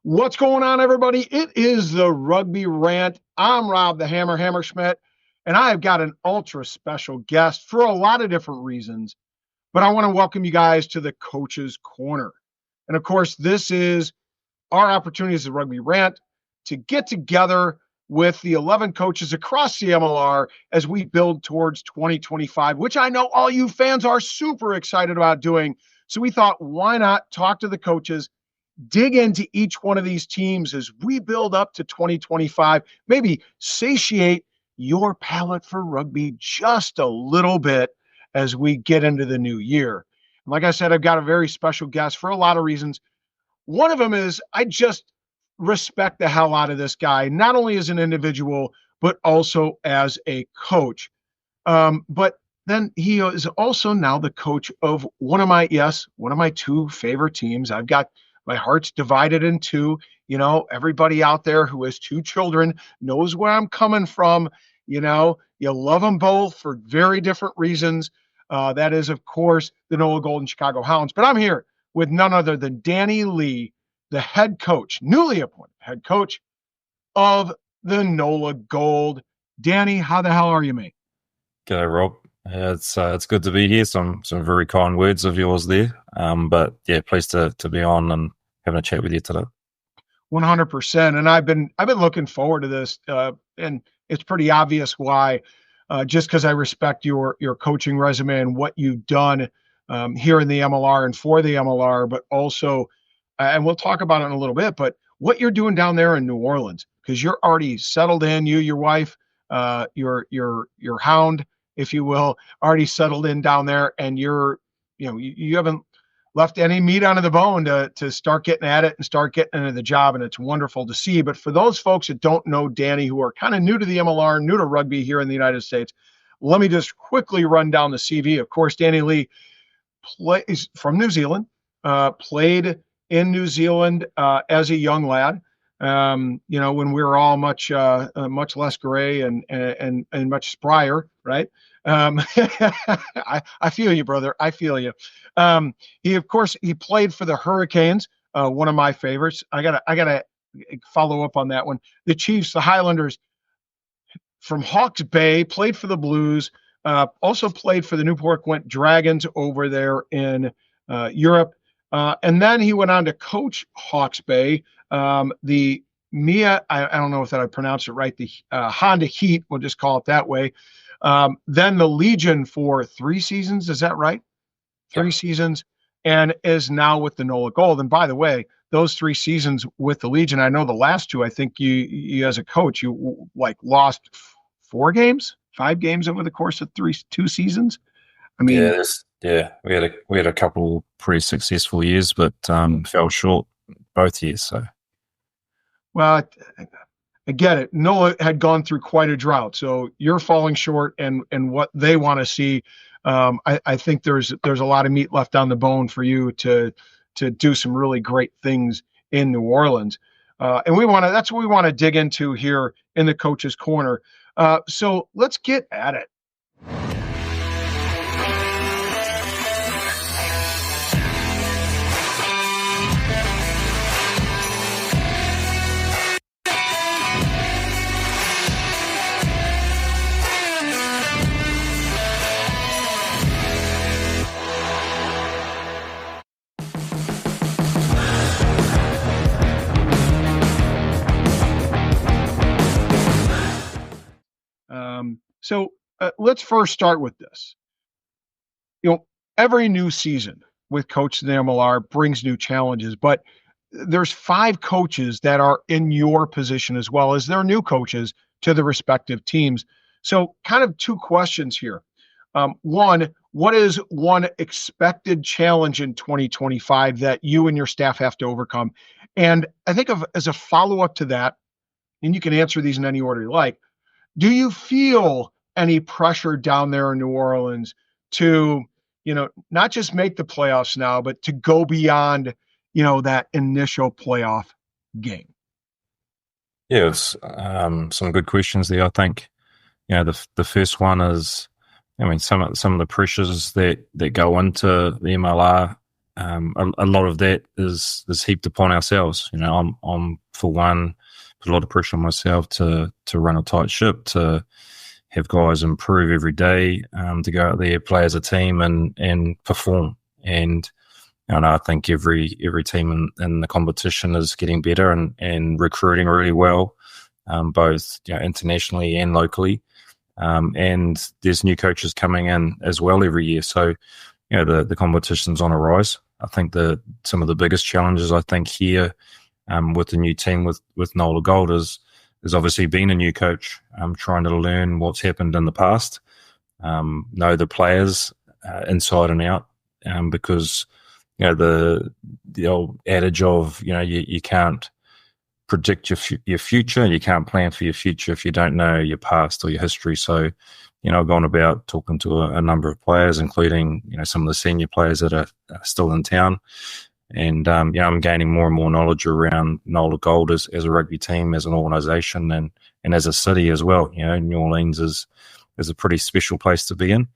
What's going on, everybody? It is the Rugby Rant. I'm Rob the Hammer Hammerschmidt, and I've got an ultra special guest for a lot of different reasons. But I want to welcome you guys to the Coach's Corner. And of course, this is our opportunity as the Rugby Rant to get together with the 11 coaches across the MLR as we build towards 2025, which I know all you fans are super excited about doing. So we thought, why not talk to the coaches, dig into each one of these teams as we build up to 2025, maybe satiate your palate for rugby just a little bit as we get into the new year. And like I said, I've got a very special guest for a lot of reasons. One of them is I just respect the hell out of this guy, not only as an individual, but also as a coach. But then he is also now the coach of one of my two favorite teams. I've got my heart's divided in two. You know, everybody out there who has two children knows where I'm coming from. You know, you love them both for very different reasons. That is, of course, the NOLA Gold and Chicago Hounds. But I'm here with none other than Danny Lee, the head coach, newly appointed head coach of the NOLA Gold. Danny, how the hell are you, mate? G'day, Rob. It's good to be here. Some very kind words of yours there. But yeah, pleased to be on and having a chat with you today. 100%. And I've been looking forward to this. And it's pretty obvious why. Just because I respect your coaching resume and what you've done here in the MLR and for the MLR, but also, and we'll talk about it in a little bit, but what you're doing down there in New Orleans, because you're already settled in, you, your wife, your hound, if you will, already settled in down there, and you haven't left any meat on the bone to start getting at it and start getting into the job, and it's wonderful to see. But for those folks that don't know Danny, who are kind of new to the MLR, new to rugby here in the United States, let me just quickly run down the CV. Of course, Danny Lee is from New Zealand, played in New Zealand as a young lad. When we were all much less gray and much sprier, right? I feel you, brother. I feel you. He played for the Hurricanes, one of my favorites. I gotta follow up on that one. The Chiefs, the Highlanders, from Hawke's Bay, played for the Blues. Also played for the Newport Gwent Dragons over there in Europe. And then he went on to coach Hawke's Bay, the Mia, I don't know if that I pronounced it right, the Honda Heat, we'll just call it that way. Then the Legion for 3 seasons, is that right? 3 seasons, and is now with the NOLA Gold. And by the way, those 3 seasons with the Legion, I know the last 2, I think you as a coach, you lost 5 games over the course of 2 seasons. I mean, we had a couple pretty successful years, but fell short both years. So, well, I get it. NOLA had gone through quite a drought, so you're falling short, and what they want to see. I think there's a lot of meat left on the bone for you to do some really great things in New Orleans, and that's what we want to dig into here in the Coach's Corner. So let's get at it. So let's first start with this. Every new season with Coach of the MLR brings new challenges, but there's 5 coaches that are in your position as well as their new coaches to the respective teams. So kind of 2 questions here. One, what is one expected challenge in 2025 that you and your staff have to overcome? And I think as a follow-up to that, and you can answer these in any order you like, do you feel any pressure down there in New Orleans to, not just make the playoffs now, but to go beyond, that initial playoff game? Yeah, it's some good questions there. I think, the first one is, some of the pressures that go into the MLR a lot of that is heaped upon ourselves. I'm for one, put a lot of pressure on myself to run a tight ship, to have guys improve every day, to go out there, play as a team, and perform. And I think every team in the competition is getting better and recruiting really well, both internationally and locally. And there's new coaches coming in as well every year. So, the competition's on a rise. I think some of the biggest challenges I think here with the new team with NOLA Gold is obviously being a new coach, trying to learn what's happened in the past, know the players inside and out, because the old adage of you can't predict your future, you can't plan for your future if you don't know your past or your history. So I've gone about talking to a number of players, including some of the senior players that are still in town, and I'm gaining more and more knowledge around NOLA Gold as a rugby team, as an organisation, and as a city as well. New Orleans is a pretty special place to be in,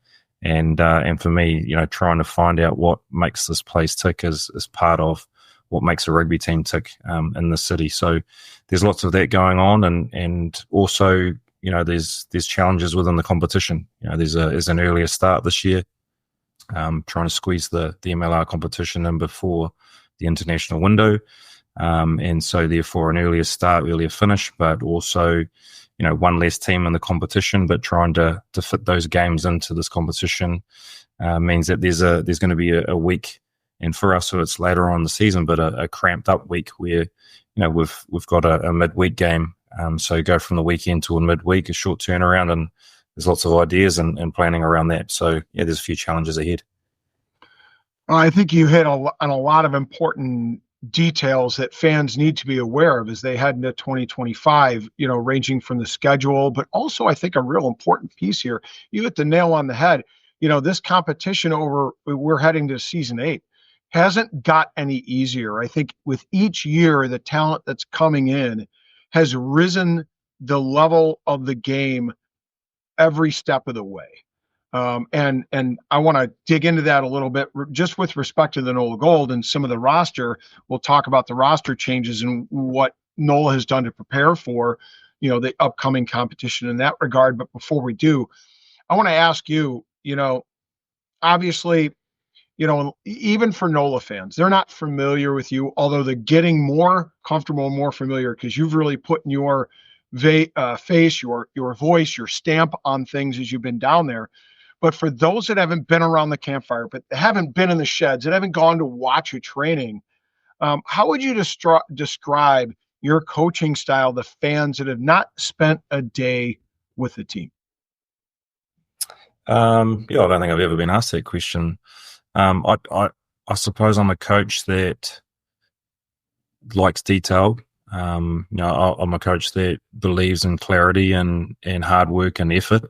and for me, trying to find out what makes this place tick is part of what makes a rugby team tick in the city. So there's lots of that going on, and also there's challenges within the competition. There's an earlier start this year, trying to squeeze the MLR competition in before the international window, and so therefore an earlier start, earlier finish, but also one less team in the competition, but trying to fit those games into this competition means that there's going to be a week. And for us, so it's later on in the season, but a cramped up week where, we've got a midweek game. So go from the weekend to a midweek, a short turnaround, and there's lots of ideas and planning around that. So there's a few challenges ahead. I think you hit on a lot of important details that fans need to be aware of as they head into 2025, ranging from the schedule, but also I think a real important piece here, you hit the nail on the head. This competition we're heading to season 8. Hasn't got any easier. I think with each year, the talent that's coming in has risen the level of the game every step of the way. And I want to dig into that a little bit just with respect to the NOLA Gold and some of the roster. We'll talk about the roster changes and what NOLA has done to prepare for, the upcoming competition in that regard. But before we do, I want to ask you, obviously, even for NOLA fans, they're not familiar with you, although they're getting more comfortable and more familiar because you've really put your face, your voice, your stamp on things as you've been down there. But for those that haven't been around the campfire, but haven't been in the sheds, that haven't gone to watch a training, how would you describe your coaching style to fans that have not spent a day with the team? I don't think I've ever been asked that question. I suppose I'm a coach that likes detail. I'm a coach that believes in clarity and hard work and effort.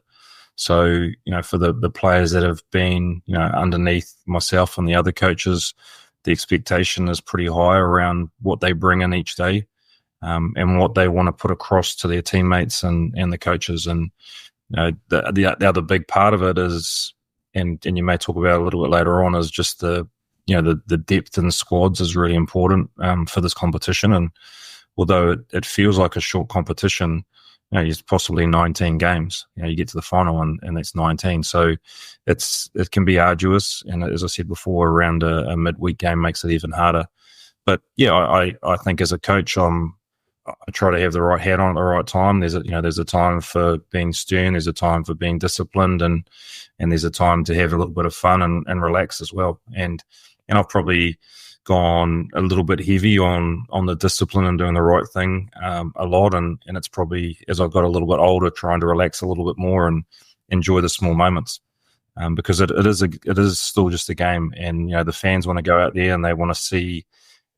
So, for the players that have been, underneath myself and the other coaches, the expectation is pretty high around what they bring in each day, and what they want to put across to their teammates and the coaches. And, the other big part of it is, and you may talk about it a little bit later on, is just the depth in squads is really important for this competition. And although it feels like a short competition, it's possibly 19 games. You get to the final and it's 19. So it can be arduous. And as I said before, around a midweek game makes it even harder. But I think as a coach, I try to have the right hat on at the right time. There's a time for being stern. There's a time for being disciplined, and there's a time to have a little bit of fun and relax as well. And I've probably gone a little bit heavy on the discipline and doing the right thing a lot. And it's probably, as I've got a little bit older, trying to relax a little bit more and enjoy the small moments, because it is still just a game. And the fans want to go out there and they want to see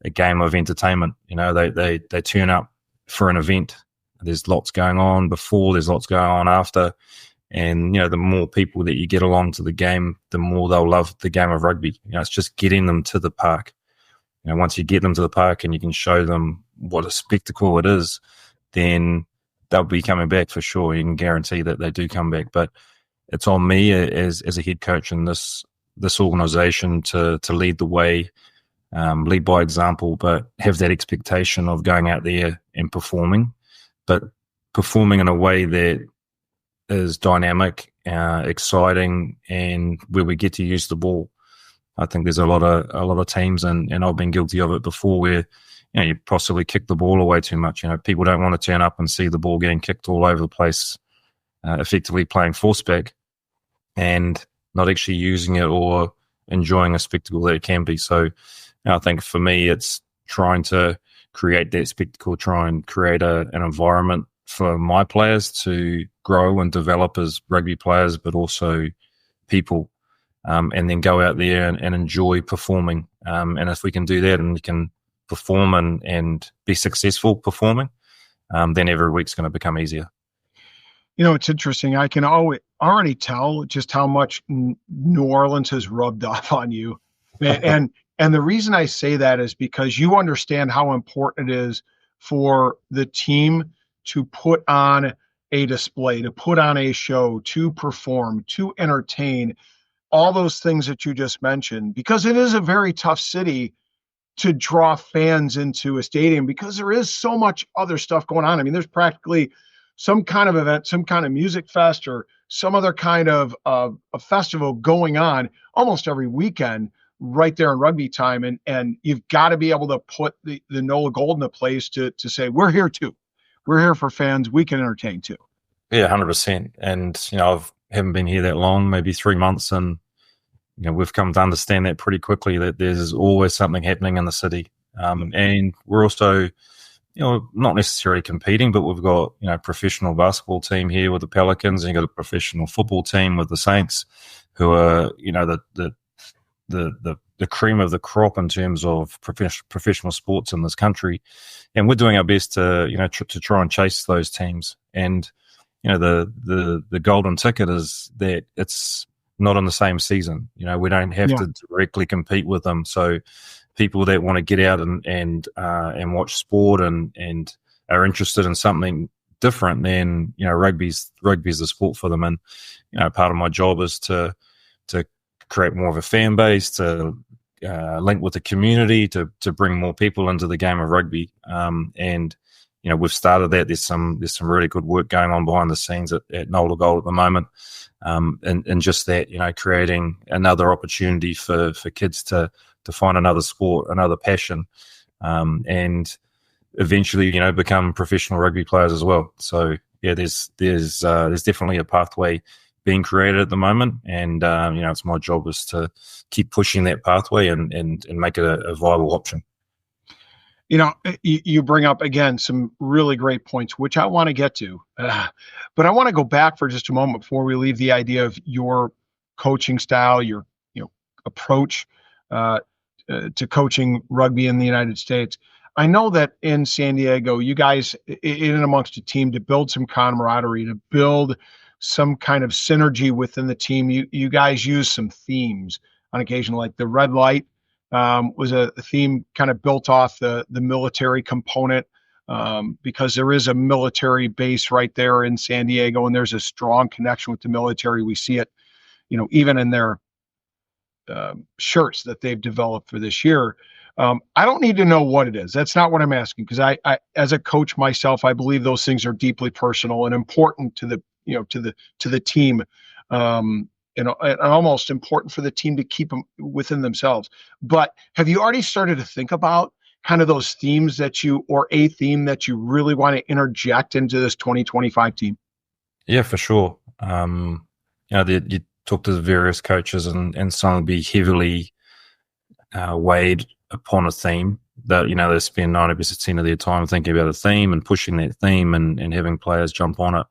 a game of entertainment. They turn up for an event. There's lots going on before, there's lots going on after. And, the more people that you get along to the game, the more they'll love the game of rugby. It's just getting them to the park. Once you get them to the park and you can show them what a spectacle it is, then they'll be coming back for sure. You can guarantee that they do come back. But it's on me as a head coach in this this organization to lead the way, lead by example, but have that expectation of going out there and performing, but performing in a way that is dynamic, exciting, and where we get to use the ball. I think there's a lot of teams, and I've been guilty of it before, where you possibly kick the ball away too much. People don't want to turn up and see the ball getting kicked all over the place, effectively playing forceback and not actually using it or enjoying a spectacle that it can be. So I think for me, it's trying to create that spectacle, try and create an environment for my players to grow and develop as rugby players, but also people, and then go out there and enjoy performing. And if we can do that and we can perform and be successful performing, then every week's going to become easier. It's interesting. I can already tell just how much New Orleans has rubbed off on you. And the reason I say that is because you understand how important it is for the team to put on a display, to put on a show, to perform, to entertain, all those things that you just mentioned, because it is a very tough city to draw fans into a stadium because there is so much other stuff going on. I mean, there's practically some kind of event, some kind of music fest, or some other kind of a festival going on almost every weekend right there in rugby time. And you've got to be able to put the NOLA Gold in a place to say, we're here too. We're here for fans. We can entertain too. Yeah, 100%. And, I haven't been here that long, maybe 3 months. And, we've come to understand that pretty quickly, that there's always something happening in the city. And we're also, not necessarily competing, but we've got, professional basketball team here with the Pelicans, and you've got a professional football team with the Saints, who are, the cream of the crop in terms of professional sports in this country. And we're doing our best to, to try and chase those teams. And, the golden ticket is that it's not in the same season. We don't have to directly compete with them. So people that want to get out and watch sport and are interested in something different, then rugby's the sport for them. And part of my job is to create more of a fan base, to link with the community, to bring more people into the game of rugby. And we've started that. There's some really good work going on behind the scenes at NOLA Gold at the moment, and just that, creating another opportunity for kids to find another sport, another passion, and eventually, become professional rugby players as well. So yeah, there's definitely a pathway being created at the moment, and it's my job is to keep pushing that pathway and make it a viable option. You bring up again some really great points, which I want to get to, but I want to go back for just a moment before we leave the idea of your coaching style, your approach to coaching rugby in the United States. I know that in San Diego, you guys, in and amongst a team, to build some camaraderie, to build some kind of synergy within the team, you guys use some themes on occasion, like the red light. Was a theme kind of built off the military component, because there is a military base right there in San Diego, and there's a strong connection with the military. We see it, even in their shirts that they've developed for this year. I don't need to know what it is. That's not what I'm asking, because I, as a coach myself, I believe those things are deeply personal and important to the to the team. And almost important for the team to keep them within themselves. But have you already started to think about kind of those themes or a theme that you really want to interject into this 2025 team? Yeah, for sure. You talk to the various coaches, and some will be heavily weighed upon a theme that, they spend 90% of their time thinking about a theme and pushing that theme and having players jump on it.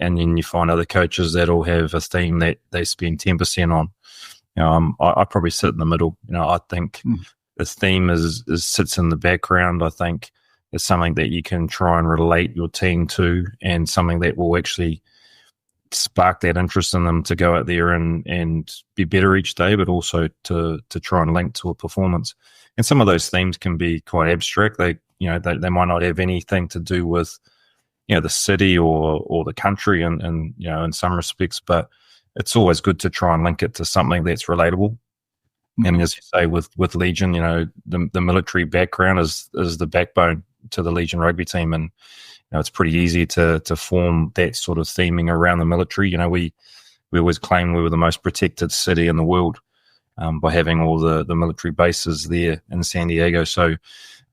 And then you find other coaches that'll have a theme that they spend 10% on. I probably sit in the middle. I think the theme sits in the background. I think it's something that you can try and relate your team to, and something that will actually spark that interest in them to go out there and be better each day, but also to try and link to a performance. And some of those themes can be quite abstract. They might not have anything to do with the city or the country, and in some respects, but it's always good to try and link it to something that's relatable. And as you say, with Legion, the military background is the backbone to the Legion rugby team, and it's pretty easy to form that sort of theming around the military. We always claim we were the most protected city in the world by having all the military bases there in San Diego. So,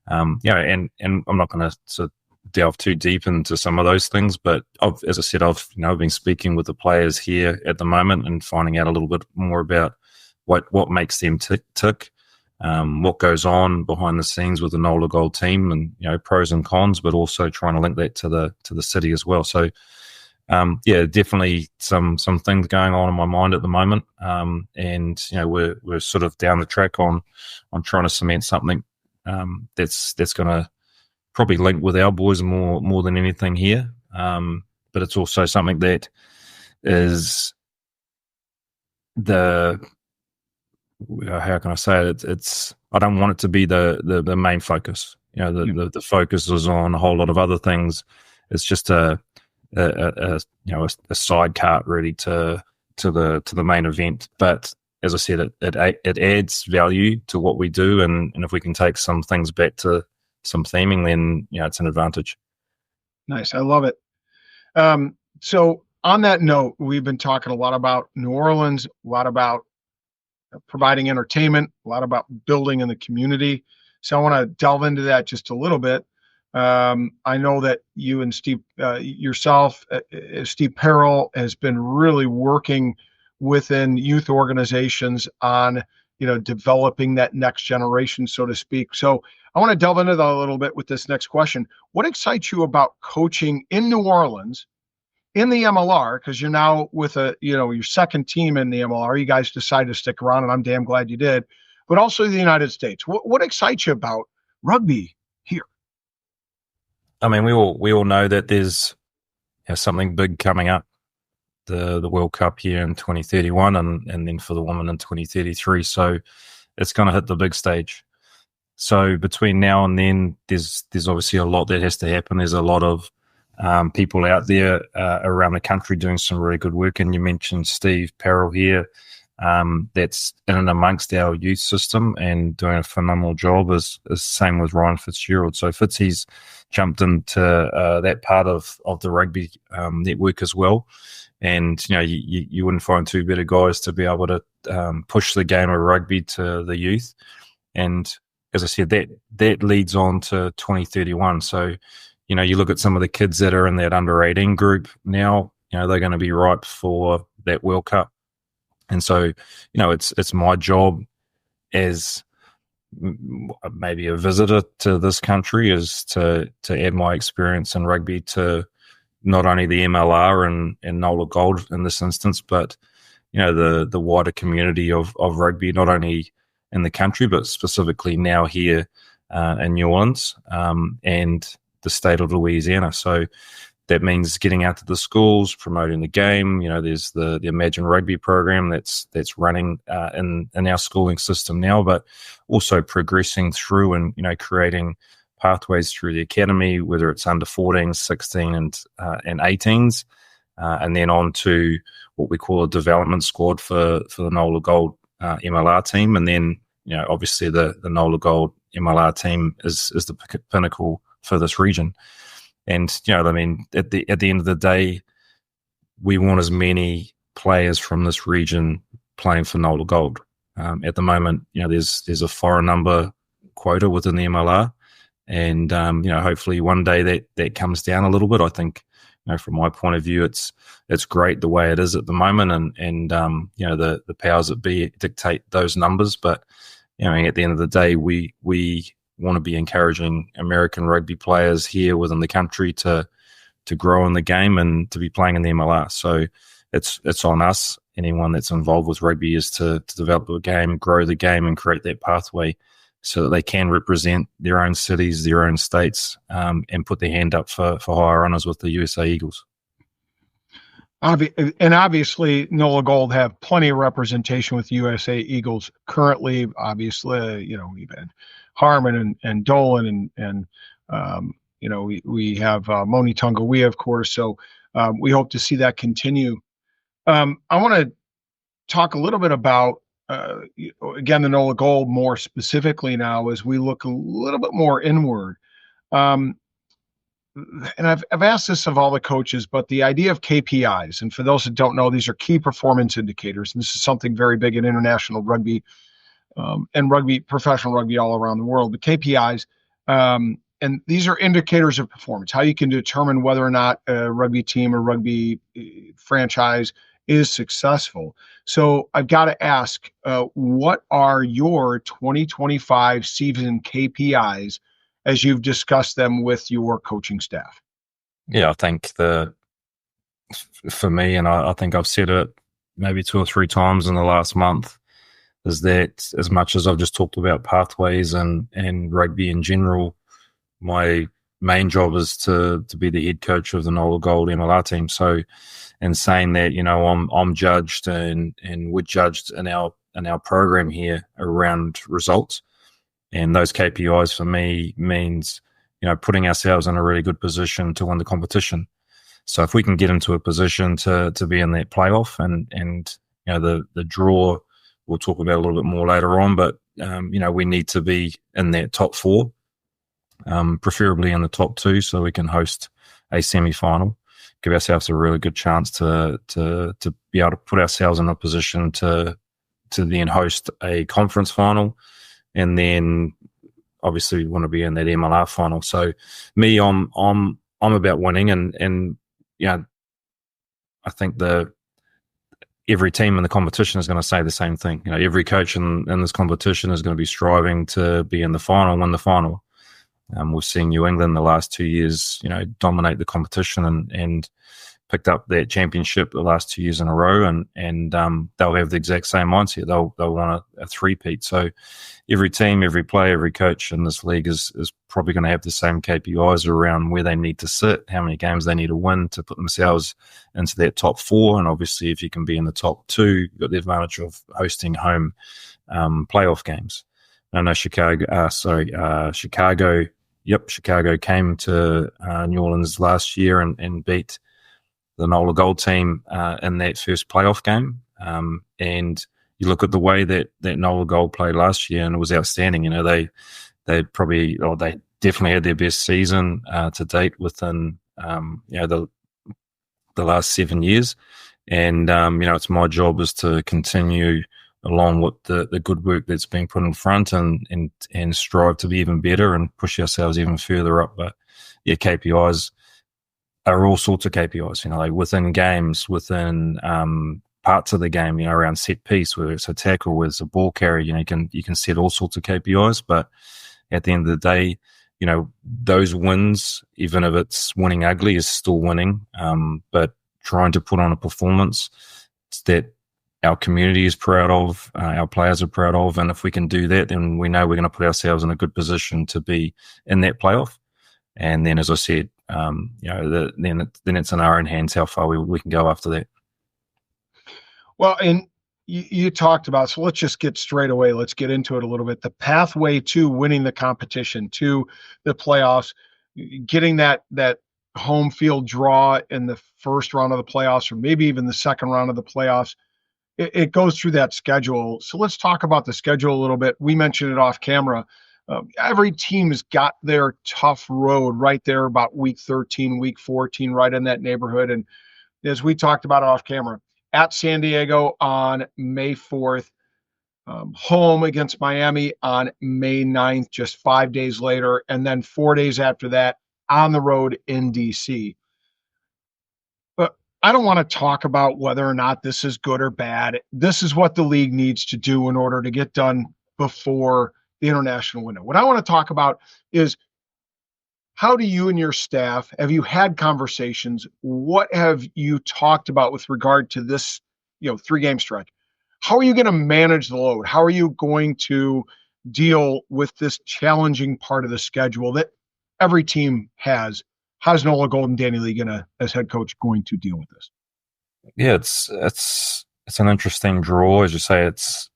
and I'm not going to sort of delve too deep into some of those things, but as I said, I've been speaking with the players here at the moment and finding out a little bit more about what makes them tick, what goes on behind the scenes with the NOLA Gold team, and pros and cons, but also trying to link that to the city as well. So, definitely some things going on in my mind at the moment, and we're sort of down the track on trying to cement something that's going to probably link with our boys more than anything here. But it's also something that is how can I say it? It's I don't want it to be the main focus. The focus is on a whole lot of other things. It's just a side cart really to the main event. But as I said, it adds value to what we do, and if we can take some things back to some theming, then it's an advantage. Nice, I love it. So on that note, we've been talking a lot about New Orleans, a lot about providing entertainment, a lot about building in the community. So I want to delve into that just a little bit. I know that you and Steve, yourself, Steve Perrell, has been really working within youth organizations on, developing that next generation, so to speak. So I want to delve into that a little bit with this next question. What excites you about coaching in New Orleans in the MLR? Because you're now with your second team in the MLR. You guys decided to stick around, and I'm damn glad you did. But also the United States. What excites you about rugby here? I mean, we all know that there's something big coming up, the World Cup here in 2031, and then for the women in 2033. So it's going to hit the big stage. So between now and then, there's obviously a lot that has to happen. There's a lot of people out there around the country doing some really good work. And you mentioned Steve Perrell here, that's in and amongst our youth system and doing a phenomenal job, as same with Ryan Fitzgerald. So Fitzy's jumped into that part of the rugby network as well. And, you wouldn't find two better guys to be able to push the game of rugby to the youth. And as I said, that leads on to 2031. So, you look at some of the kids that are in that under 18 group now, they're going to be ripe for that World Cup. And so, it's my job as maybe a visitor to this country is to add my experience in rugby to not only the MLR and NOLA Gold in this instance, but, the wider community of rugby, not only in the country, but specifically now here in New Orleans and the state of Louisiana. So that means getting out to the schools, promoting the game. There's the Imagine Rugby program that's running in our schooling system now, but also progressing through and creating pathways through the academy, whether it's under 14s, 16, and 18s, and then on to what we call a development squad for the NOLA Gold MLR team, and then obviously the NOLA Gold MLR team is the pinnacle for this region. And I mean, at the end of the day, we want as many players from this region playing for NOLA Gold. At the moment, there's a foreign number quota within the MLR, and hopefully one day that comes down a little bit. I think from my point of view, it's great the way it is at the moment, and the powers that be dictate those numbers. But at the end of the day, we want to be encouraging American rugby players here within the country to grow in the game and to be playing in the MLR. So it's on us. Anyone that's involved with rugby is to develop a game, grow the game, and create that pathway so that they can represent their own cities, their own states, and put their hand up for higher honours with the USA Eagles. And obviously, NOLA Gold have plenty of representation with USA Eagles currently. Obviously, we've had Harmon and Dolan and we have Moni Tongawi, of course. So we hope to see that continue. I want to talk a little bit about again, the NOLA Gold more specifically now, as we look a little bit more inward. Um, and I've asked this of all the coaches, but the idea of KPIs, and for those that don't know, these are key performance indicators. And this is something very big in international rugby, and rugby, professional rugby all around the world. The KPIs, and these are indicators of performance, how you can determine whether or not a rugby team or rugby franchise is successful. So I've got to ask, what are your 2025 season KPIs as you've discussed them with your coaching staff? Yeah, I think for me, and I think I've said it maybe 2 or 3 times in the last month, is that as much as I've just talked about pathways and rugby in general, my main job is to be the head coach of the NOLA Gold MLR team. So, in saying that, I'm judged and we're judged in our program here around results, and those KPIs for me means putting ourselves in a really good position to win the competition. So if we can get into a position to be in that playoff, and the draw we'll talk about a little bit more later on, but we need to be in that top 4. Preferably in the top 2, so we can host a semi-final, give ourselves a really good chance to be able to put ourselves in a position to then host a conference final, and then obviously we want to be in that MLR final. So me, I'm about winning, and I think every team in the competition is going to say the same thing. Every coach in this competition is going to be striving to be in the final, win the final. We've seen New England the last 2 years, dominate the competition and picked up that championship the last 2 years in a row, and they'll have the exact same mindset. They'll want a three-peat. So every team, every player, every coach in this league is probably going to have the same KPIs around where they need to sit, how many games they need to win to put themselves into that top 4. And obviously, if you can be in the top 2, you've got the advantage of hosting home playoff games. I know Chicago came to New Orleans last year and beat the NOLA Gold team in that first playoff game. And you look at the way that NOLA Gold played last year, and it was outstanding. They definitely had their best season to date within the last 7 years. And it's my job is to continue along with the good work that's being put in front and strive to be even better and push ourselves even further up. But yeah, KPIs are all sorts of KPIs, like within games, within parts of the game, around set piece, whether it's a tackle, whether it's a ball carry, you can set all sorts of KPIs. But at the end of the day, those wins, even if it's winning ugly, is still winning. But trying to put on a performance that our community is proud of, our players are proud of, and if we can do that, then we know we're going to put ourselves in a good position to be in that playoff. And then, as I said, then it's in our own hands how far we can go after that. Well, and you talked about, so let's just get straight away. Let's get into it a little bit. The pathway to winning the competition, to the playoffs, getting that home field draw in the first round of the playoffs, or maybe even the second round of the playoffs. It goes through that schedule. So let's talk about the schedule a little bit. We mentioned it off camera. Every team's got their tough road right there about week 13, week 14, right in that neighborhood. And as we talked about off camera, at San Diego on May 4th, home against Miami on May 9th, just 5 days later, and then 4 days after that on the road in DC. But I don't want to talk about whether or not this is good or bad. This is what the league needs to do in order to get done before the international window. What I want to talk about is, how do you and your staff, have you had conversations? What have you talked about with regard to this, 3-game stretch? How are you going to manage the load? How are you going to deal with this challenging part of the schedule that every team has? How's NOLA Gold and Danny Lee as head coach, going to deal with this? Yeah, it's an interesting draw. As you say, it's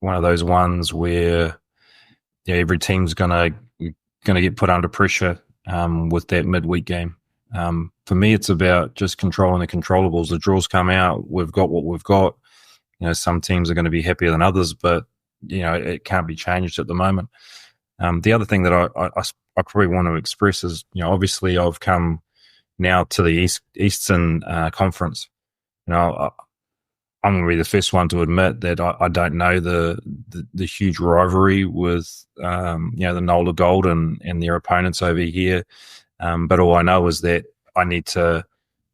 one of those ones where every team's gonna get put under pressure with that midweek game. For me, it's about just controlling the controllables. The draws come out, we've got what we've got. some teams are going to be happier than others, but it can't be changed at the moment. The other thing that I probably want to express is, obviously I've come now to the Eastern Conference. I'm going to be the first one to admit that I don't know the huge rivalry with the NOLA Gold and their opponents over here. But all I know is that I need to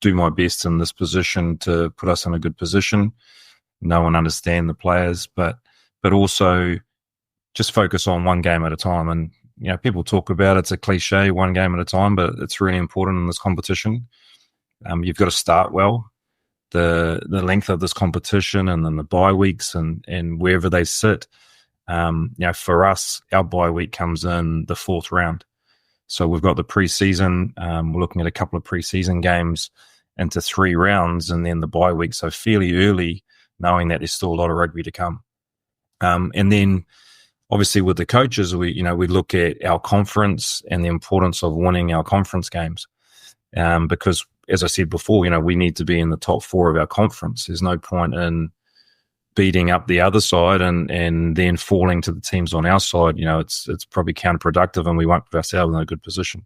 do my best in this position to put us in a good position, know and understand the players, but also just focus on one game at a time. And people talk about it's a cliche, one game at a time, but it's really important in this competition. You've got to start well. The length of this competition and then the bye weeks and wherever they sit. For us, our bye week comes in the 4th round. So we've got the preseason. We're looking at a couple of preseason games into 3 rounds and then the bye week. So fairly early, knowing that there's still a lot of rugby to come. And then obviously with the coaches, we look at our conference and the importance of winning our conference games. Because as I said before, we need to be in the top 4 of our conference. There's no point in beating up the other side and then falling to the teams on our side. It's probably counterproductive and we won't put ourselves in a good position.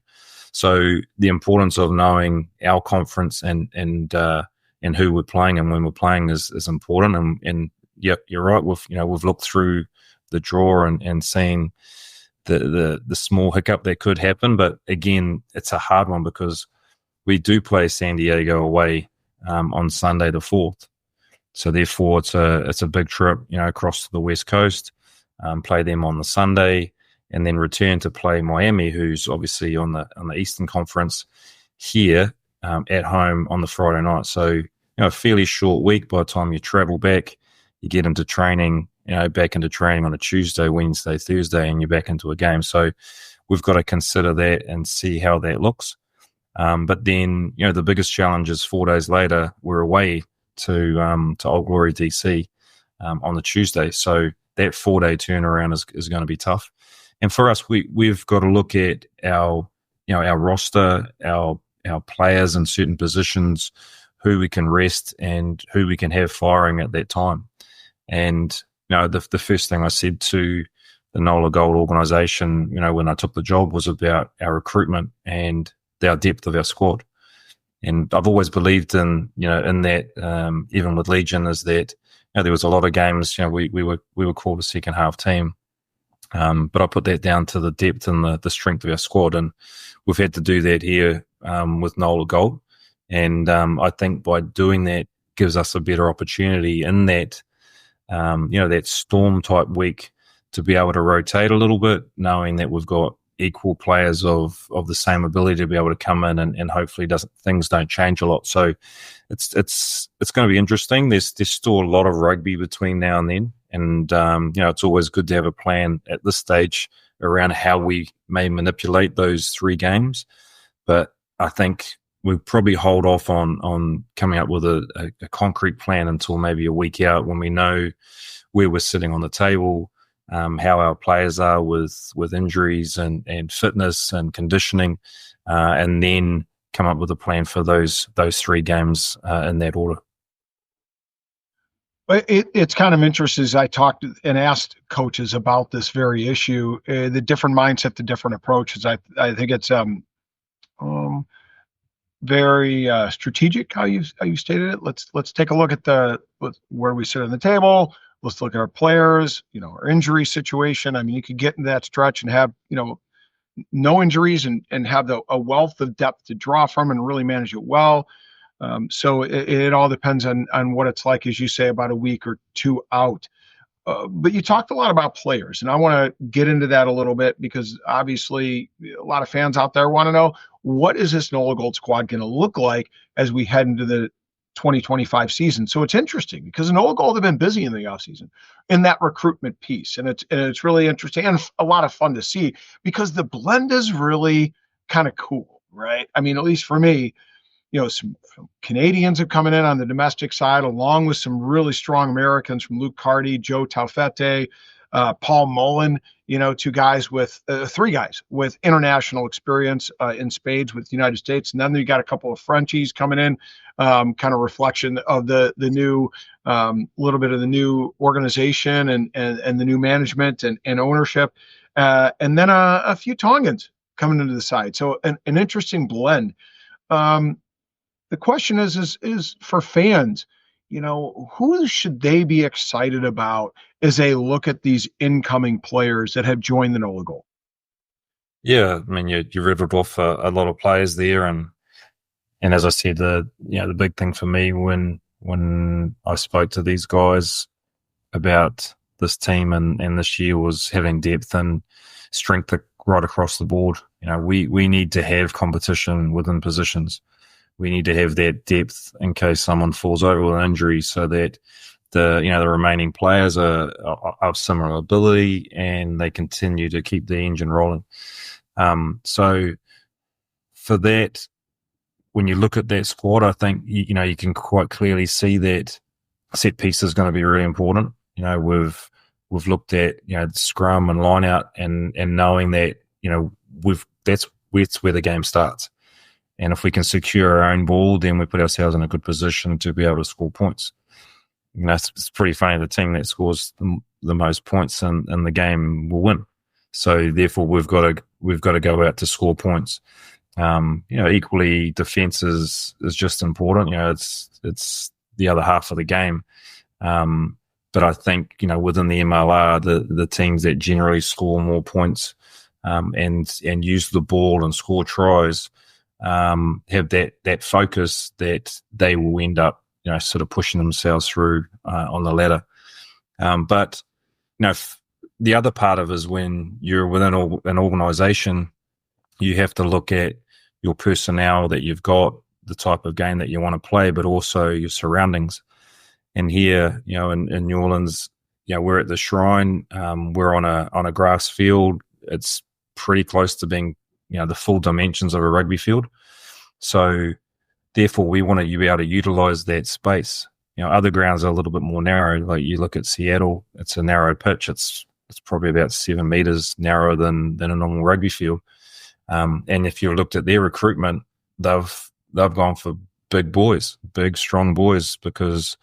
So the importance of knowing our conference and who we're playing and when we're playing is important. And yeah, you're right. We've looked through the draw and seen the small hiccup that could happen. But again, it's a hard one because we do play San Diego away on Sunday the 4th. So therefore, it's a big trip, across to the West Coast, play them on the Sunday, and then return to play Miami, who's obviously on the Eastern Conference here at home on the Friday night. So a fairly short week by the time you travel back, you get into training, back into training on a Tuesday, Wednesday, Thursday, and you're back into a game. So we've got to consider that and see how that looks. But then, the biggest challenge is 4 days later, we're away to Old Glory DC on the Tuesday. So that 4-day turnaround is going to be tough. And for us, we've got to look at our roster, our players in certain positions, who we can rest and who we can have firing at that time. And the first thing I said to the NOLA Gold organization, when I took the job, was about our recruitment and our depth of our squad. And I've always believed in that, even with Legion, is that there was a lot of games, we were called a second half team. But I put that down to the depth and the strength of our squad. And we've had to do that here with NOLA Gold. And I think by doing that gives us a better opportunity in that, that storm type week to be able to rotate a little bit, knowing that we've got equal players of the same ability to be able to come in and hopefully things don't change a lot. So it's going to be interesting. There's still a lot of rugby between now and then. And, it's always good to have a plan at this stage around how we may manipulate those 3 games. But I think we'll probably hold off on coming up with a concrete plan until maybe a week out when we know where we're sitting on the table, how our players are with injuries and fitness and conditioning, and then come up with a plan for those 3 games in that order. It's kind of interesting as I talked and asked coaches about this very issue, the different mindset, the different approaches. I think it's very strategic how you stated it. Let's take a look at where we sit on the table. Let's look at our players, our injury situation. I mean, you could get into that stretch and have, no injuries and have a wealth of depth to draw from and really manage it well. So it all depends on what it's like, as you say, about a week or 2 out. But you talked a lot about players, and I want to get into that a little bit because obviously a lot of fans out there want to know, what is this NOLA Gold squad going to look like as we head into the 2025 season? So it's interesting because NOLA Gold have been busy in the offseason in that recruitment piece. And it's really interesting and a lot of fun to see because the blend is really kind of cool, right? I mean, at least for me, some Canadians have coming in on the domestic side, along with some really strong Americans from Luke Carty, Joe Taufete, Paul Mullen, two guys with three guys with international experience in spades with the United States. And then you got a couple of Frenchies coming in, kind of reflection of the new, little bit of the new organization and the new management and ownership. And then a few Tongans coming into the side. So an interesting blend. The question is for fans, who should they be excited about as they look at these incoming players that have joined the NOLA Gold? Yeah, I mean, you riveted off a lot of players there, and as I said, the big thing for me when I spoke to these guys about this team and this year was having depth and strength right across the board. We need to have competition within positions. We need to have that depth in case someone falls over with an injury, so that the remaining players are of similar ability and they continue to keep the engine rolling. So for that, when you look at that squad, I think you can quite clearly see that set piece is going to be really important. We've looked at the scrum and line out and knowing that that's where the game starts. And if we can secure our own ball, then we put ourselves in a good position to be able to score points. It's pretty funny. The team that scores the most points in the game will win. So therefore, we've got to go out to score points. Equally, defense is just important. It's the other half of the game. But I think within the MLR, the teams that generally score more points and use the ball and score tries have that focus that they will end up sort of pushing themselves through on the ladder. But the other part of it is when you're within an organization, you have to look at your personnel that you've got, the type of game that you want to play, but also your surroundings. And here, in New Orleans, we're at the Shrine. We're on a grass field. It's pretty close to being the full dimensions of a rugby field. So therefore, we want to be able to utilize that space. Other grounds are a little bit more narrow. Like you look at Seattle, it's a narrow pitch. It's probably about 7 meters narrower than a normal rugby field. And if you looked at their recruitment, they've gone for big boys, big, strong boys, because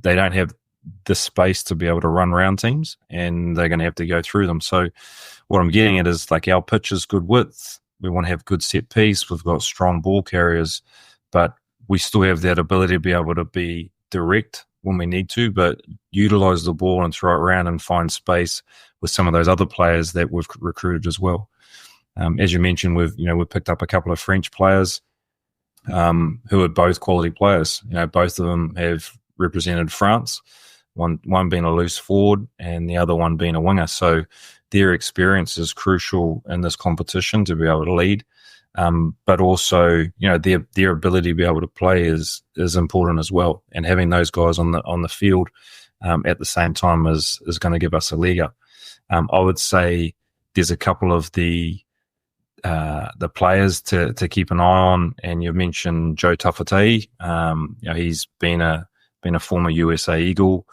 they don't have the space to be able to run around teams, and they're going to have to go through them. So what I'm getting at is like our pitch is good width. We want to have good set piece. We've got strong ball carriers, but we still have that ability to be able to be direct when we need to, but utilize the ball and throw it around and find space with some of those other players that we've recruited as well. As you mentioned, we've picked up a couple of French players who are both quality players. Both of them have represented France, one being a loose forward and the other one being a winger. So their experience is crucial in this competition to be able to lead. But also, their ability to be able to play is important as well. And having those guys on the field at the same time is going to give us a leg up. I would say there's a couple of the players to keep an eye on, and you mentioned Joe Tafata'i. He's been a former USA Eagle.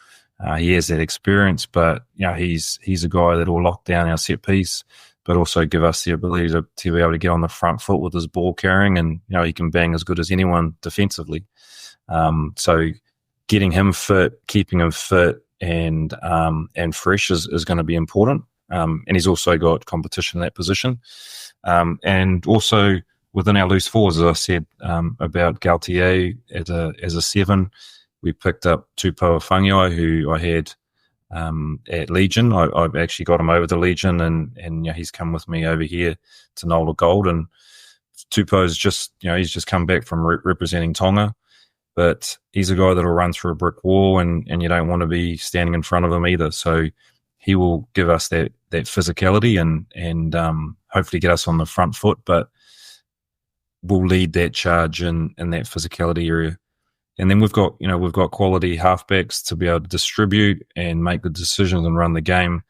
He has that experience, but he's a guy that will lock down our set piece, but also give us the ability to be able to get on the front foot with his ball carrying, and he can bang as good as anyone defensively. So getting him fit, keeping him fit and fresh is going to be important. And he's also got competition in that position. And also within our loose fours, as I said about Galtier as a 7, we picked up Tupou Whangiai, who I had at Legion. I've actually got him over to Legion, and he's come with me over here to NOLA Gold. And Tupou's he's just come back from representing Tonga, but he's a guy that'll run through a brick wall, and you don't want to be standing in front of him either. So he will give us that physicality and hopefully get us on the front foot, but we'll lead that charge in that physicality area. And then we've got quality halfbacks to be able to distribute and make good decisions and run the game.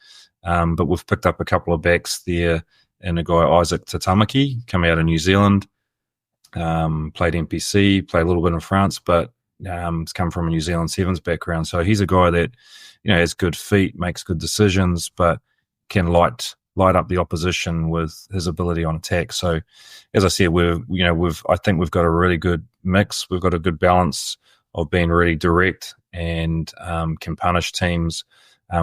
But we've picked up a couple of backs there, and a guy, Isaac Tatamaki, come out of New Zealand, played NPC, played a little bit in France, but He's come from a New Zealand Sevens background, so he's a guy that has good feet, makes good decisions, but can light up the opposition with his ability on attack. So, as I said, I think we've got a really good mix. We've got a good balance of being really direct and can punish teams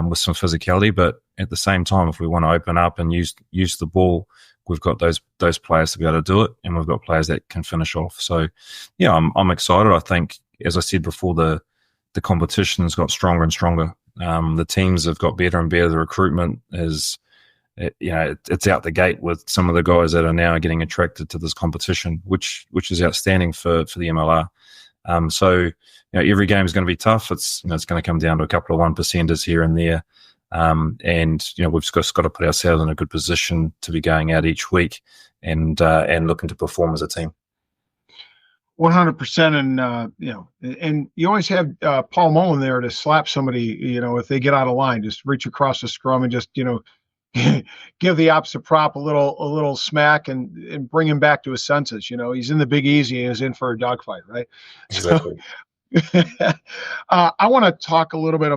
with some physicality, but at the same time, if we want to open up and use the ball, we've got those players to be able to do it, and we've got players that can finish off. So, I'm excited. I think, as I said before, the competition's got stronger and stronger. The teams have got better and better. The recruitment is, it's out the gate with some of the guys that are now getting attracted to this competition, which is outstanding for the MLR. So, every game is going to be tough. It's going to come down to a couple of 1%ers here and there. And we've just got to put ourselves in a good position to be going out each week and looking to perform as a team. 100%. And you always have Paul Mullen there to slap somebody, if they get out of line, just reach across the scrum and just, give the opposite prop a little smack and bring him back to his senses. He's in the Big Easy and is in for a dogfight, right? Exactly. So, I want to talk a little bit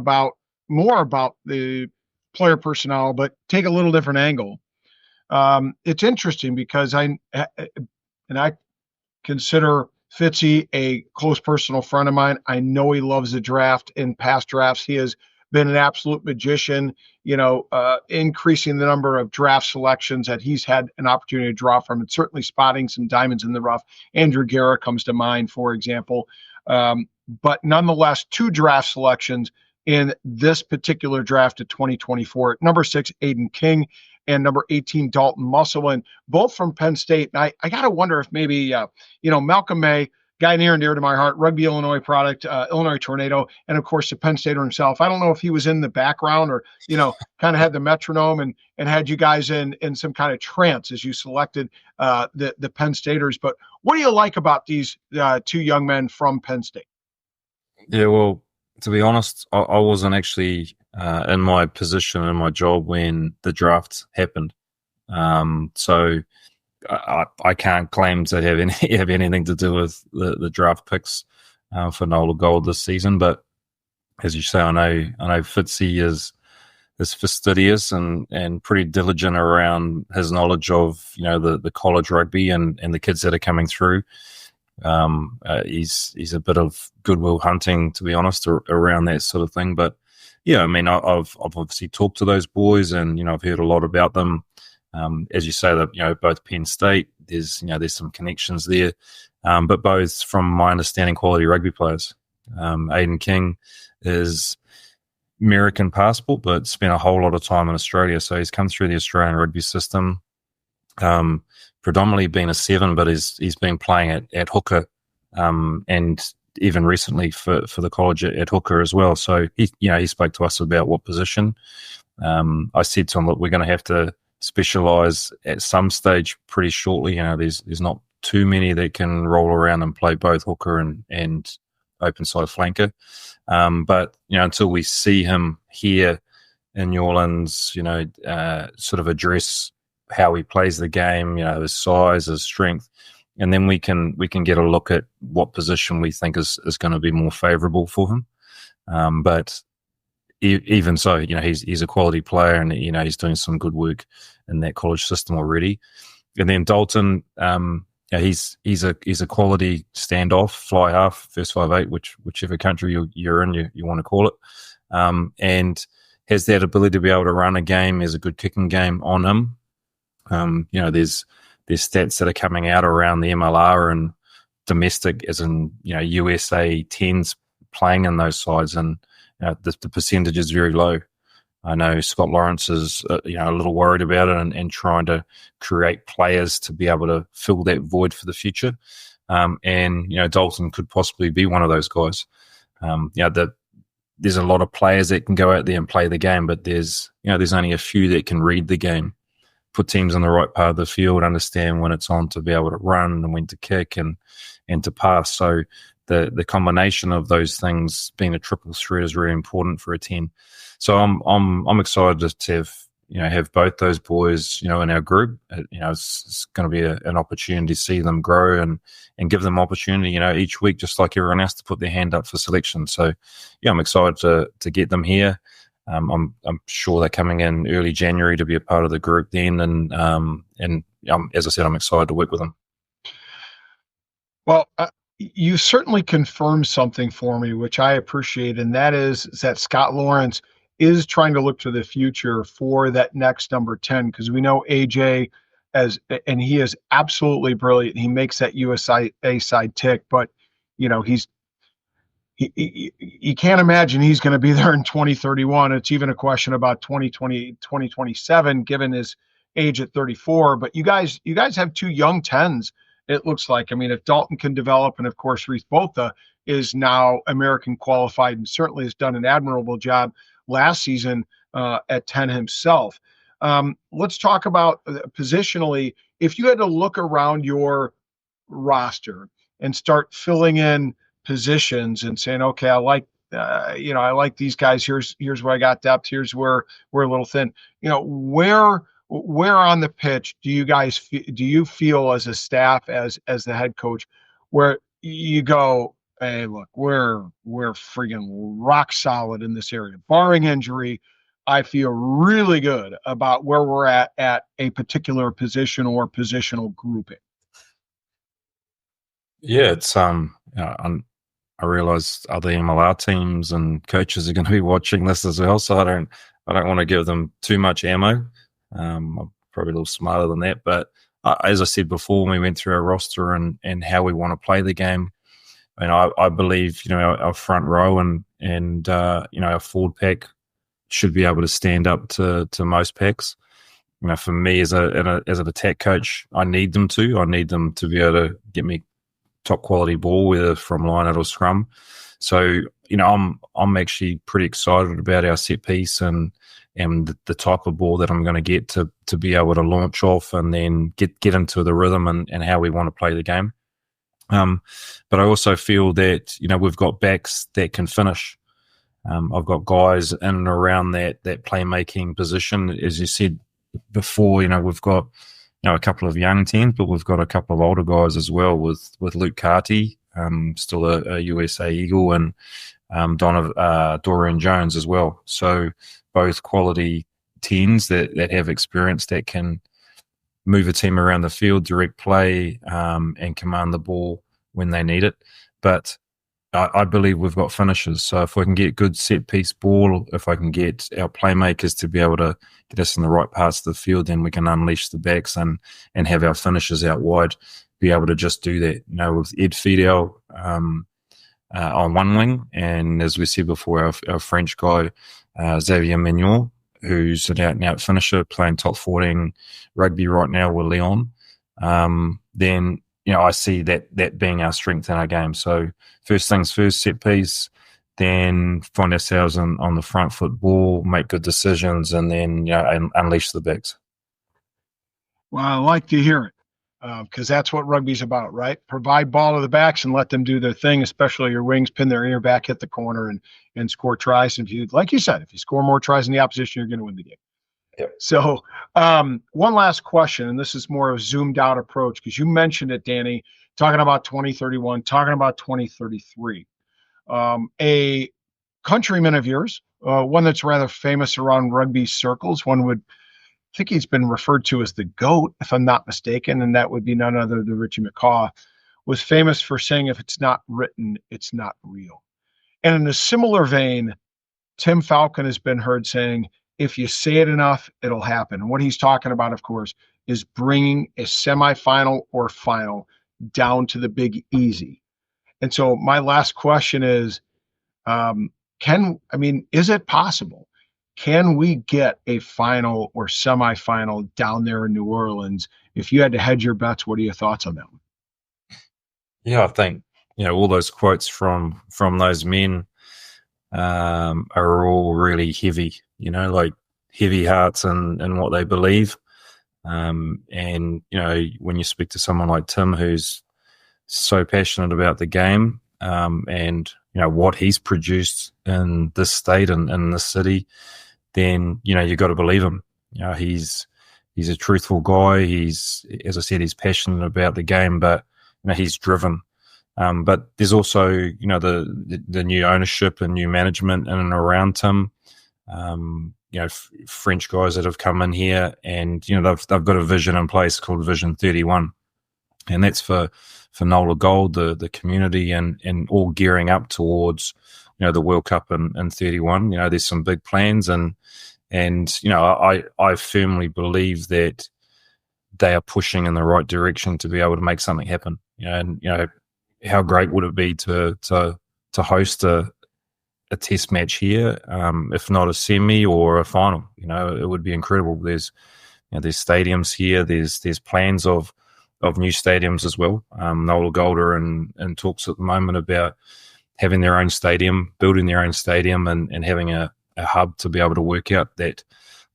more about the player personnel, but take a little different angle. It's interesting because I consider Fitzy a close personal friend of mine. I know he loves the draft. In past drafts, he has been an absolute magician, increasing the number of draft selections that he's had an opportunity to draw from, and certainly spotting some diamonds in the rough. Andrew Guerra comes to mind, for example. But nonetheless, 2 draft selections in this particular draft of 2024. Number 6, Aiden King, and number 18, Dalton Musselman, both from Penn State. And I got to wonder if maybe, Malcolm May, guy near and dear to my heart, Rugby Illinois product, Illinois Tornado, and of course the Penn Stater himself. I don't know if he was in the background or, kind of had the metronome and had you guys in some kind of trance as you selected the Penn Staters. But what do you like about these 2 young men from Penn State? Yeah, well, to be honest, I wasn't actually in my position in my job when the draft happened. So I can't claim to have anything to do with the draft picks for NOLA Gold this season. But as you say, I know Fitzy is fastidious and pretty diligent around his knowledge of the college rugby and the kids that are coming through. He's a bit of goodwill hunting, to be honest, around that sort of thing. But yeah, I mean, I've obviously talked to those boys, and I've heard a lot about them. As you say, that both Penn State, there's some connections there, but both, from my understanding, quality rugby players. Aiden King is American passport, but spent a whole lot of time in Australia, so he's come through the Australian rugby system. Predominantly been a 7, but he's been playing at hooker, and even recently for the college at hooker as well. So he spoke to us about what position. I said to him, look, we're going to have to specialize at some stage pretty shortly. There's not too many that can roll around and play both hooker and open side flanker. But until we see him here in New Orleans, sort of address how he plays the game, his size, his strength, and then we can get a look at what position we think is going to be more favourable for him. But even so, he's a quality player, and he's doing some good work in that college system already. And then Dalton, he's a quality standoff, fly half, first 5'8", whichever country you're in, you want to call it, and has that ability to be able to run a game. Has a good kicking game on him. There's stats that are coming out around the MLR and domestic, as in USA 10s playing in those sides, and the percentage is very low. I know Scott Lawrence is a little worried about it and trying to create players to be able to fill that void for the future. And Dalton could possibly be one of those guys. There's a lot of players that can go out there and play the game, but there's only a few that can read the game, put teams on the right part of the field, understand when it's on to be able to run and when to kick and to pass. So the combination of those things being a triple threat is really important for a 10. So I'm excited to have have both those boys, in our group. It's going to be an opportunity to see them grow and give them opportunity, each week, just like everyone else, to put their hand up for selection. So, yeah, I'm excited to get them here. I'm sure they're coming in early January to be a part of the group then, and as I said, I'm excited to work with them. Well, you certainly confirmed something for me, which I appreciate, and that is that Scott Lawrence is trying to look to the future for that next number 10, because we know AJ and he is absolutely brilliant. He makes that USA side tick, but he's you can't imagine he's going to be there in 2031. It's even a question about 2020, 2027, given his age at 34. But you guys have two young tens, it looks like. I mean, if Dalton can develop, and of course, Reese Botha is now American qualified and certainly has done an admirable job last season at 10 himself. Let's talk about positionally. If you had to look around your roster and start filling in positions and saying, okay, I like these guys. Here's where I got depth. Here's where we're a little thin. Where on the pitch do you feel as a staff, as the head coach, where you go, hey, look, we're freaking rock solid in this area, barring injury. I feel really good about where we're at a particular position or positional grouping. Yeah, it's I realize other MLR teams and coaches are going to be watching this as well, so I don't want to give them too much ammo. I'm probably a little smarter than that, but as I said before, when we went through our roster and how we want to play the game, and I believe our front row and our forward pack should be able to stand up to most packs. For me as an attack coach, I need them to be able to get me top quality ball, whether from line out or scrum. So, I'm actually pretty excited about our set piece and the type of ball that I'm going to get to be able to launch off and then get into the rhythm and how we want to play the game. But I also feel that, we've got backs that can finish. I've got guys in and around that playmaking position. As you said before, we've got a couple of young teams, but we've got a couple of older guys as well with Luke Carty, still a USA Eagle, and Dorian Jones as well. So both quality 10s that have experience, that can move a team around the field, direct play, and command the ball when they need it. But I believe we've got finishers. So if we can get good set piece ball, if I can get our playmakers to be able to get us in the right parts of the field, then we can unleash the backs and have our finishers out wide be able to just do that. With Ed Fidel on one wing, and as we said before, our French guy, Xavier Mignon, who's an out-and-out finisher, playing top 14 rugby right now with Leon, then I see that being our strength in our game. So first things first, set piece, then find ourselves on the front foot ball, make good decisions, and then unleash the backs. Well, I like to hear it, because that's what rugby's about, right? Provide ball to the backs and let them do their thing, especially your wings, pin their ear back, hit the corner, and score tries. And like you said, if you score more tries than the opposition, you're going to win the game. Yep. So one last question, and this is more of a zoomed out approach, because you mentioned it, Danny, talking about 2031, talking about 2033. A countryman of yours, one that's rather famous around rugby circles, one would think he's been referred to as the GOAT, if I'm not mistaken, and that would be none other than Richie McCaw, was famous for saying, if it's not written, it's not real. And in a similar vein, Tim Falcon has been heard saying, if you say it enough, it'll happen. And what he's talking about, of course, is bringing a semifinal or final down to the Big Easy. And so my last question is, is it possible? Can we get a final or semifinal down there in New Orleans? If you had to hedge your bets, what are your thoughts on that one? Yeah, I think all those quotes from those men are all really heavy. Like heavy hearts and what they believe. And when you speak to someone like Tim, who's so passionate about the game, and what he's produced in this state and in this city, then you've got to believe him. He's a truthful guy. He's, as I said, he's passionate about the game, but he's driven. But there's also the new ownership and new management in and around him. French guys that have come in here, and they've got a vision in place called Vision 31, and that's for NOLA Gold, the community, and all gearing up towards the World Cup in 31. There's some big plans, and I firmly believe that they are pushing in the right direction to be able to make something happen. How great would it be to host a test match here, if not a semi or a final? It would be incredible. There's stadiums here. There's plans of new stadiums as well. NOLA Gold are in talks at the moment about having their own stadium, building their own stadium, and having a hub to be able to work out that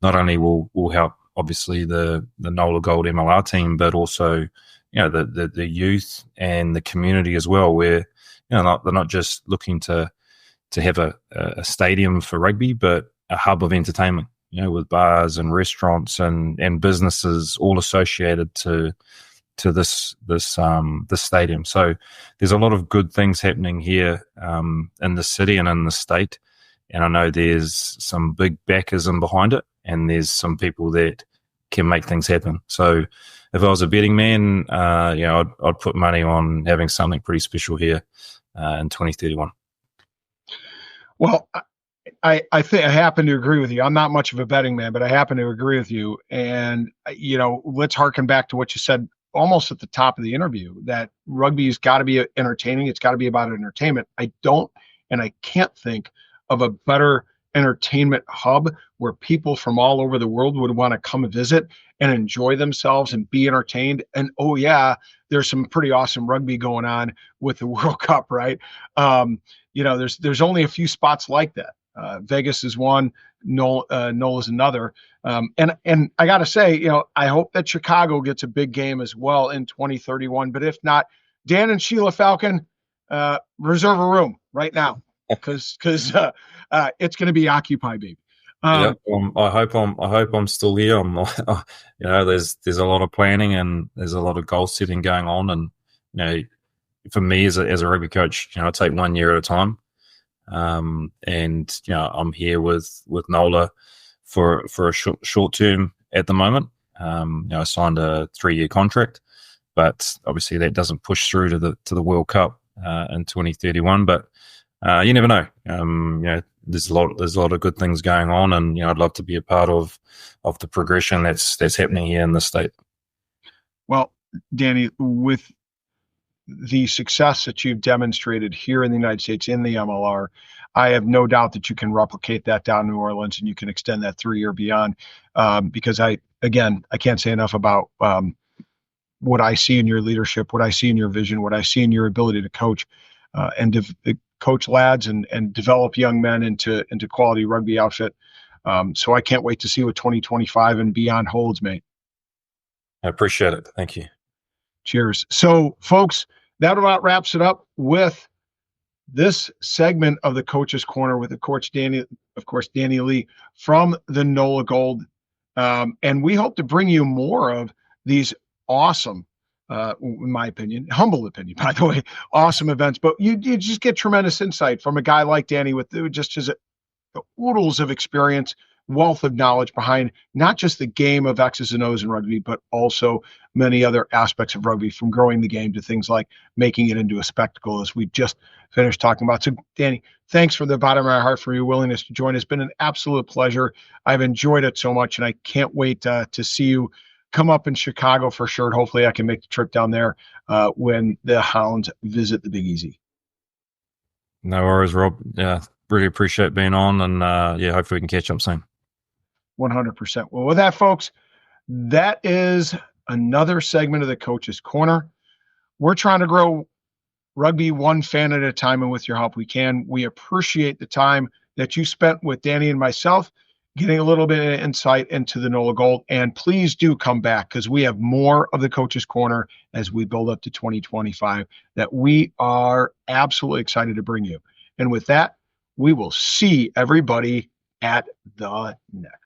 not only will help obviously the NOLA Gold MLR team, but also the youth and the community as well, where they're not just looking to have a stadium for rugby, but a hub of entertainment, with bars and restaurants and businesses all associated to this stadium. So there's a lot of good things happening here in the city and in the state, and I know there's some big backers in behind it, and there's some people that can make things happen. So if I was a betting man, I'd put money on having something pretty special here in 2031. Well, I think I happen to agree with you. I'm not much of a betting man, but I happen to agree with you. And, let's harken back to what you said almost at the top of the interview, that rugby's got to be entertaining. It's got to be about entertainment. I can't think of a better entertainment hub where people from all over the world would want to come visit and enjoy themselves and be entertained. And oh yeah, there's some pretty awesome rugby going on with the World Cup, right? There's only a few spots like that. Vegas is one, NOLA is another. And I got to say, I hope that Chicago gets a big game as well in 2031. But if not, Dan and Sheila Falcon, reserve a room right now, because it's going to be occupied, baby. I hope I'm still here. There's a lot of planning and there's a lot of goal setting going on, and for me as a rugby coach, I take 1 year at a time. And I'm here with NOLA for a short term at the moment. I signed a 3-year contract, but obviously that doesn't push through to the World Cup in 2031. But you never know. There's a lot of good things going on, and I'd love to be a part of the progression that's happening here in the state. Well, Danny, with the success that you've demonstrated here in the United States in the MLR, I have no doubt that you can replicate that down in New Orleans, and you can extend that 3-year beyond. Because I can't say enough about what I see in your leadership, what I see in your vision, what I see in your ability to coach and coach lads and develop young men into quality rugby outfit. So I can't wait to see what 2025 and beyond holds, mate. I appreciate it. Thank you. Cheers. So, folks, that about wraps it up with this segment of the Coach's Corner with the coach, Danny Lee from the NOLA Gold. And we hope to bring you more of these awesome, in my opinion, humble opinion, by the way, awesome events. But you just get tremendous insight from a guy like Danny with just his oodles of experience, wealth of knowledge behind not just the game of X's and O's in rugby, but also many other aspects of rugby, from growing the game to things like making it into a spectacle, as we just finished talking about. So, Danny, thanks from the bottom of my heart for your willingness to join. It's been an absolute pleasure. I've enjoyed it so much, and I can't wait to see you come up in Chicago for sure. Hopefully I can make the trip down there when the Hounds visit the Big Easy. No worries, Rob. Yeah, really appreciate being on, and hopefully we can catch up soon. 100%. Well, with that, folks, that is another segment of the Coach's Corner. We're trying to grow rugby one fan at a time, and with your help, we can. We appreciate the time that you spent with Danny and myself, getting a little bit of insight into the NOLA Gold. And please do come back, because we have more of the Coach's Corner as we build up to 2025 that we are absolutely excited to bring you. And with that, we will see everybody at the next.